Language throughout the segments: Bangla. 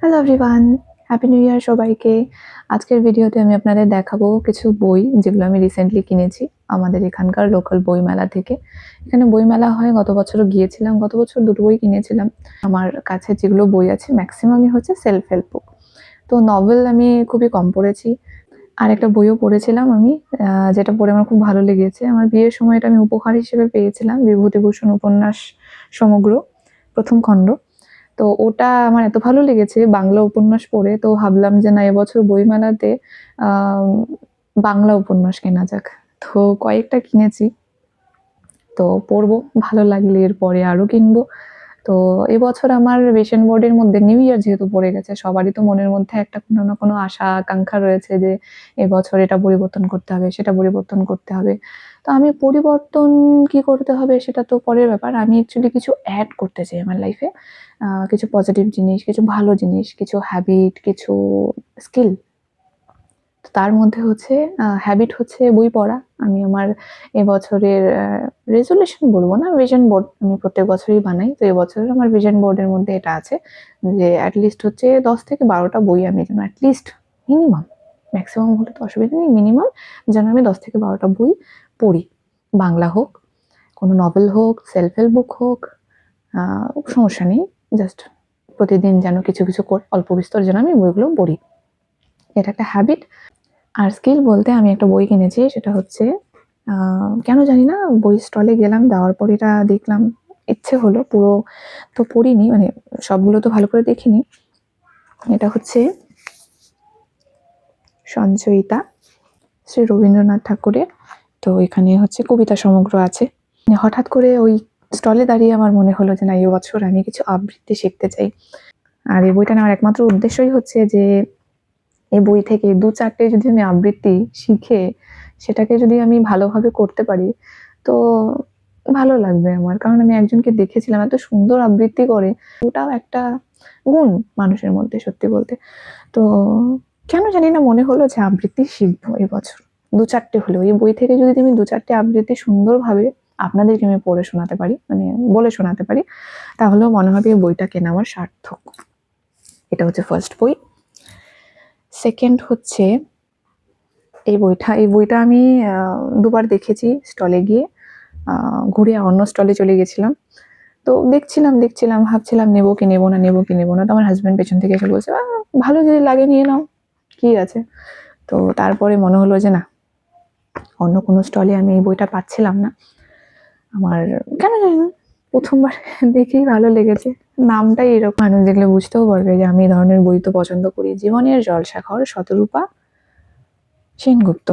Hello everyone, happy new year সবাইকে। আজকের ভিডিওতে আমি আপনাদের দেখাবো কিছু বই যেগুলো আমি রিসেন্টলি কিনেছি আমাদের এখানকার লোকাল বইমেলা থেকে। এখানে বইমেলা হয়, গত বছরও গিয়েছিলাম। গত বছর ২ টো বই কিনেছিলাম। আমার কাছে যেগুলো বই আছে ম্যাক্সিমামই হচ্ছে সেলফ হেল্প বুক। তো নভেল আমি খুবই কম পড়েছি। আর একটা বইও পড়েছিলাম আমি, যেটা পড়ে আমার খুব ভালো লেগেছে। আমার বিয়ের সময় এটা আমি উপহার হিসেবে পেয়েছিলাম, বিভূতিভূষণ উপন্যাস সমগ্র ১ম খণ্ড। তো ওটা আমার এত ভালো লেগেছে বাংলা উপন্যাস পড়ে, তো ভাবলাম যে না এবছর বইমেলাতে আম বাংলা উপন্যাস কেনা যাক। তো কয়েকটা কিনেছি। তো পড়বো, ভালো লাগলে এরপরে আরো কিনবো। তো এবছর আমার ভিশন বোর্ডের মধ্যে নিউ ইয়ার যেহেতু পড়ে গেছে, সবারই তো মনের মধ্যে একটা কোনো না কোনো আশা আকাঙ্ক্ষা রয়েছে যে এবছর এটা পরিবর্তন করতে হবে, সেটা পরিবর্তন করতে হবে। তো আমি পরিবর্তন কি করতে হবে সেটা তো পরের ব্যাপার। আমি অ্যাকচুয়ালি কিছু এড করতে চাই আমার লাইফে। কিছু পজিটিভ জিনিস, কিছু ভালো জিনিস, কিছু হ্যাবিট, কিছু স্কিল। তো তার মধ্যে হচ্ছে হ্যাবিট হচ্ছে বই পড়া। আমি আমার এবছরের রেজোলিউশন বলবো না, ভিশন বোর্ড আমি প্রত্যেক বছরই বানাই। তো এবছরের আমার ভিশন বোর্ডের মধ্যে এটা আছে যে এট লিস্ট হচ্ছে ১০ থেকে ১২ টা বই আমি যেন এট লিস্ট মিনিমাম, ম্যাক্সিমাম হলে তো অসুবিধা নেই, মিনিমাম যেন আমি ১০ থেকে ১২ টা বই পড়ি। বাংলা হোক, কোনো নভেল হোক, সেলফ হেল্প বুক হোক, আ সমস্যা নেই। জাস্ট প্রতিদিন যেন কিছু, কিছু করে অল্প বিস্তর যেন আমি বইগুলো পড়ি। এটা একটা হ্যাবিট। আর স্কিল বলতে আমি একটা বই কিনেছি, সেটা হচ্ছে কেন জানি না বই স্টলে গেলাম, যাওয়ার পর এটা দেখলাম, ইচ্ছে হলো, পুরো তো পড়িনি, মানে সবগুলো তো ভালো করে দেখিনি। এটা হচ্ছে সঞ্চয়িতা, শ্রী রবীন্দ্রনাথ ঠাকুরের। তো এখানে হচ্ছে কবিতা সমগ্র আছে। হঠাৎ করে ওই স্টলে দাঁড়িয়ে আমার মনে হলো যে না এই বছর আমি কিছু আবৃত্তি শিখতে চাই। আর এই বইটা নেওয়ার একমাত্র উদ্দেশ্যই হচ্ছে যে এই বই থেকে ২-৪ টে যদি আমি আবৃত্তি শিখে সেটাকে যদি আমি ভালোভাবে করতে পারি, তো ভালো লাগবে আমার। কারণ আমি একজনকে দেখেছিলাম এত সুন্দর আবৃত্তি করে। ওটাও একটা গুণ মানুষের মধ্যে, সত্যি বলতে। তো কেন জানি না মনে হলো যে আবৃত্তি শিখবো এবছর। ২-৪ টে হলেও। এই বই থেকে যদি আমি ২-৪ টে আবৃত্তি সুন্দরভাবে আপনাদেরকে আমি পড়ে শোনাতে পারি, মানে বলে শোনাতে পারি, তাহলেও মনে হবে এই বইটা কেনা আমার সার্থক। এটা হচ্ছে ফার্স্ট বই। সেকেন্ড হচ্ছে এই বইটা আমি ২ বার দেখেছি স্টলে গিয়ে। ঘুরে অন্য স্টলে চলে গেছিলাম। তো দেখছিলাম, ভাবছিলাম নেবো কি নেবো না, নেবো কি নেবো না। তো আমার হাসব্যান্ড পেছন থেকে এসে বলছে, ভালো যদি লাগে নিয়ে নাও, কি আছে?" তো তারপরে মনে হলো যে না, অন্য কোনো স্টলে আমি এই বইটা পাচ্ছিলাম না। আমার কেন জানি না ১ম বার দেখেই ভালো লেগেছে। নামটাই এরকম, মানুষ দেখলে বুঝতেও পারবে যে আমি এই ধরনের বই তো পছন্দ করি। 'জীবনের জলসাঘর' শতরূপা সেনগুপ্ত।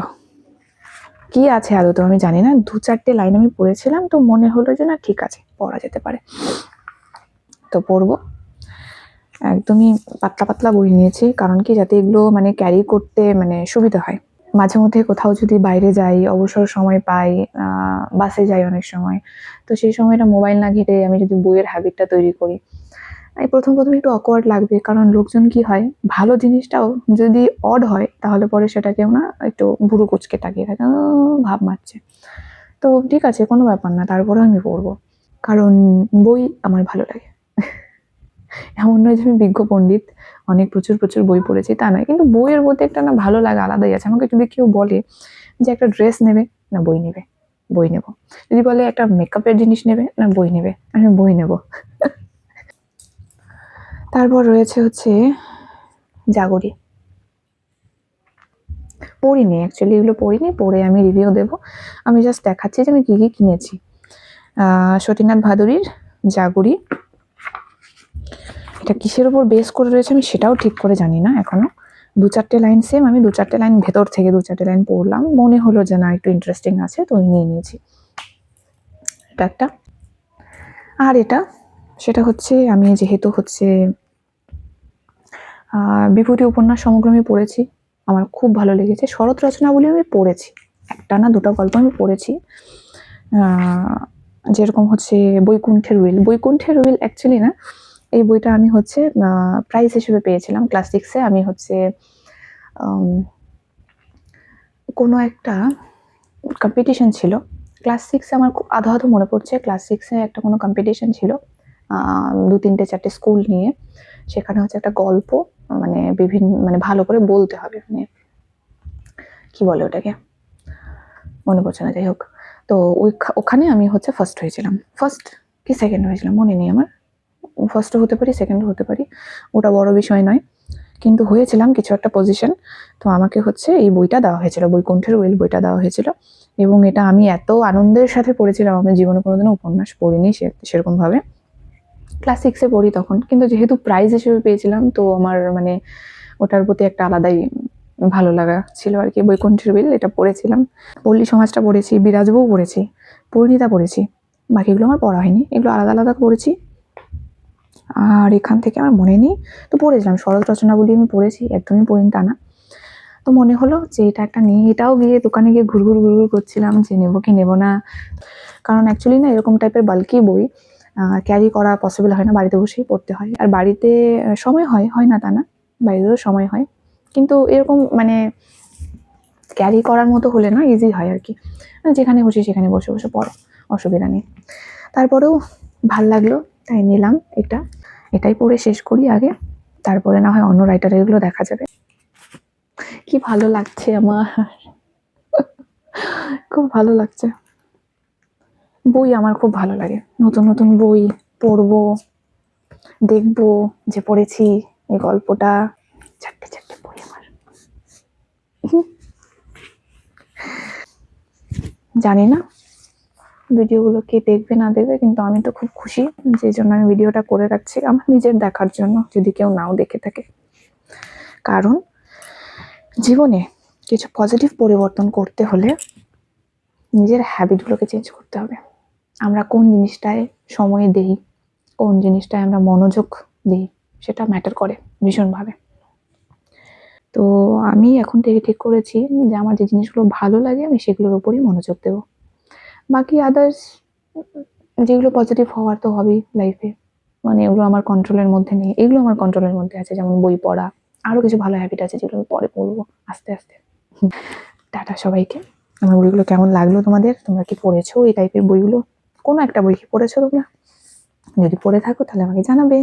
কি আছে আদতেও আমি জানি না। ২-৪ টে লাইন আমি পড়েছিলাম, তো মনে হলো যে না ঠিক আছে, পড়া যেতে পারে। তো পড়বো। একদমই পাতলা, পাতলা বই নিয়েছি। কারণ কি, যাতে এগুলো মানে ক্যারি করতে মানে সুবিধা হয়। মাঝে মধ্যে কোথাও যদি বাইরে যাই, অবসর সময় পাই, বাসে যাই অনেক সময়। তো সেই সময়টা মোবাইল না ঘেঁটে আমি যদি বইয়ের হ্যাবিটটা তৈরি করি, এই ১ম একটু awkward লাগবে। কারণ লোকজন কি হয়, ভালো জিনিসটাও যদি odd হয় তাহলে পরে সেটাকেও না একটু ভুরু কুঁচকে তাকিয়ে থাকে, ভাব মারছে। তো ঠিক আছে, কোনো ব্যাপার না, তারপরেও আমি পড়বো। কারণ বই আমার ভালো লাগে। এমন নয় যে আমি বিজ্ঞ পণ্ডিত, অনেক প্রচুর, প্রচুর বই পড়েছি তা নয়। কিন্তু বইয়ের প্রতি একটা না ভালো লাগা আলাদাই আছে। আমাকে যদি কেউ বলে যে একটা ড্রেস নেবে, না বই নেবে, বই নেব। যদি বলে একটা মেকআপের জিনিস নেবে, না বই নেবে, আমি বই নেব। তারপর রয়েছে হচ্ছে জাগরি। পড়িনি অ্যাকচুয়ালি, এগুলো পড়িনি, পড়ে আমি রিভিউ দেবো। আমি জাস্ট দেখাচ্ছি যে আমি কী, কী কিনেছি। সতীনাথ ভাদুড়ির জাগরি। এটা কিসের উপর বেস করে রয়েছে আমি সেটাও ঠিক করে জানি না এখনো। ২-৪ টে লাইন সেম, আমি ২-৪ টে লাইন ভেতর থেকে ২-৪ টে লাইন পড়লাম। মনে হলো যে না একটু ইন্টারেস্টিং আছে, তো নিয়ে নিয়েছি। এটা একটা। আর এটা, সেটা হচ্ছে আমি যেহেতু হচ্ছে বিভূতি উপন্যাস সমগ্র আমি পড়েছি। আমার খুব ভালো লেগেছে। শরৎ রচনাবলী আমি পড়েছি। ১ টা না ২ টা গল্প আমি পড়েছি। যেরকম হচ্ছে বৈকুণ্ঠের উইল। বৈকুণ্ঠের উইল অ্যাকচুয়ালি না, এই বইটা আমি হচ্ছে প্রাইজ হিসেবে পেয়েছিলাম ক্লাস 6 এ। আমি হচ্ছে কোনো একটা কম্পিটিশন ছিল। ক্লাস 6 এ আমার খুব আধো, আধো মনে পড়ছে। ক্লাস 6 এ একটা কোনো কম্পিটিশন ছিল। ২, ৩টে ৪টে স্কুল নিয়ে। সেখানে হচ্ছে একটা গল্প, মানে বিভিন্ন মানে ভালো করে বলতে হবে, মানে কি বলে ওটাকে মনে পড়ছে না, যাই হোক। তো ওখানে আমি হচ্ছে ফার্স্ট হয়েছিলাম, ফার্স্ট কি সেকেন্ড হয়েছিলাম মনে নেই আমার, ফার্স্টও হতে পারি সেকেন্ডও হতে পারি, ওটা বড় বিষয় নয়, কিন্তু হয়েছিলাম কিছু একটা পজিশন। তো আমাকে হচ্ছে এই বইটা দেওয়া হয়েছিল, বৈকুণ্ঠের উইল বইটা দেওয়া হয়েছিল, এবং এটা আমি এত আনন্দের সাথে পড়েছিলাম, আমি জীবনে কোনোদিনও উপন্যাস পড়িনি সেরকম ভাবে। ক্লাস 6-এ পড়ি তখন, কিন্তু যেহেতু প্রাইজ হিসেবে পেয়েছিলাম তো আমার মানে ওটার প্রতি একটা আলাদাই ভালো লাগা ছিল আর কি। বৈকুণ্ঠের উইল এটা পড়েছিলাম, পল্লী সমাজটা পড়েছি, বিরাজবউ পড়েছি, পরিণীতা পড়েছি, বাকিগুলো আমার পড়া হয়নি, এগুলো আলাদা আলাদা পড়েছি। আর এখান থেকে আমার মনে নেই, তো পড়েছিলাম শরৎ রচনাবলী আমি পড়েছি, একদমই পড়িনি তা না। তো মনে হলো যে এটা একটা নিয়ে, এটাও গিয়ে দোকানে গিয়ে ঘুরঘুর করছিলাম যে নেবো কি নেবো না, কারণ অ্যাকচুয়ালি না এরকম টাইপের বাল্কি বই ক্যারি করা পসিবল হয় না, বাড়িতে বসেই পড়তে হয়। আর বাড়িতে সময় হয় না তা না, বাড়িতেও সময় হয়, কিন্তু এরকম মানে ক্যারি করার মতো হলে না ইজি হয় আর কি, যেখানে বসে সেখানে বসে বসে পড়ো, অসুবিধা নেই। তারপরেও ভাল লাগলো তাই নিলাম এটা, এটাই পড়ে শেষ করি আগে, তারপরে না হয় অন্য রাইটারের গুলো দেখা যাবে। কি ভালো লাগছে আমার, খুব ভালো লাগছে। বই আমার খুব ভালো লাগে, নতুন নতুন বই পড়বো, দেখবো যে পড়েছি এই গল্পটা। চারটে চারটে বই আমার, জানি না ভিডিওগুলো কে দেখবে না দেখবে, কিন্তু আমি তো খুব খুশি, যে জন্য আমি ভিডিওটা করে রাখছি আমার নিজের দেখার জন্য, যদি কেউ নাও দেখে থাকে। কারণ জীবনে কিছু পজিটিভ পরিবর্তন করতে হলে নিজের হ্যাবিটগুলোকে চেঞ্জ করতে হবে। আমরা কোন জিনিসটায় সময় দেই, কোন জিনিসটায় আমরা মনোযোগ দিই, সেটা ম্যাটার করে ভীষণভাবে। তো আমি এখন থেকে ঠিক করেছি যে আমার যে জিনিসগুলো ভালো লাগে আমি সেগুলোর উপরই মনোযোগ দেবো, বাকি আদার্স যেগুলো পজিটিভ হওয়ার তো হবেই লাইফে, মানে এগুলো আমার কন্ট্রোলের মধ্যে নেই, এগুলো আমার কন্ট্রোলের মধ্যে আছে, যেমন বই পড়া, আরো কিছু ভালো হ্যাবিট আছে যেগুলো আমি পরে পড়বো আস্তে আস্তে। টাটা সবাইকে। আমার বইগুলো কেমন লাগলো তোমাদের, তোমরা কি পড়েছো এই টাইপের বইগুলো, কোনো একটা বই কি পড়েছো তোমরা? যদি পড়ে থাকো তাহলে আমাকে জানাবে।